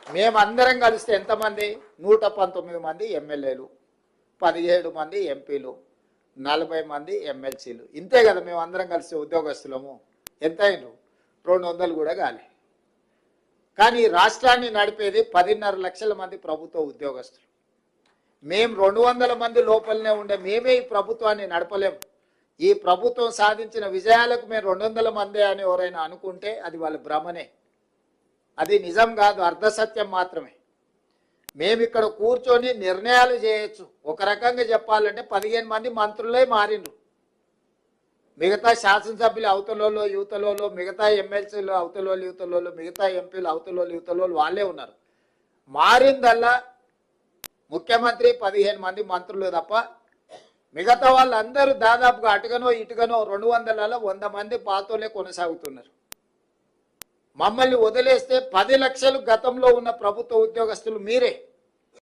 మేమందరం కలిస్తే ఎంతమంది? 119 మంది ఎమ్మెల్యేలు, 17 మంది ఎంపీలు, 40 మంది ఎమ్మెల్సీలు. ఇంతే కదా మేము అందరం కలిసి ఉద్యోగస్తులము. ఎంత అయినరు? 200 కూడా కాలే. కానీ రాష్ట్రాన్ని నడిపేది 10.5 లక్షల మంది ప్రభుత్వ ఉద్యోగస్తులు. మేము 200 మంది లోపలనే ఉండే మేమే ఈ ప్రభుత్వాన్ని నడపలేము. ఈ ప్రభుత్వం సాధించిన విజయాలకు మేము 200 మంది అని ఎవరైనా అనుకుంటే అది వాళ్ళ భ్రమనే. అది నిజం కాదు, అర్ధసత్యం మాత్రమే. మేము ఇక్కడ కూర్చొని నిర్ణయాలు చేయొచ్చు. ఒక రకంగా చెప్పాలంటే 15 మంది మంత్రులే మారిండ్రు. మిగతా శాసనసభ్యులు అవతలలో యువతలలో, మిగతా ఎమ్మెల్సీలు అవతలలో యువతలలో, మిగతా ఎంపీలు అవతలలో యువతలలో వాళ్ళే ఉన్నారు. మారిందల్లా ముఖ్యమంత్రి 15 మంది మంత్రులు తప్ప మిగతా వాళ్ళందరూ దాదాపుగా అటుగనో ఇటుగనో 200లలో 100 మంది పాతోలే కొనసాగుతున్నారు. మమ్మల్ని వదిలేస్తే 10 లక్షలు గతంలో ఉన్న ప్రభుత్వ ఉద్యోగస్తులు మీరే.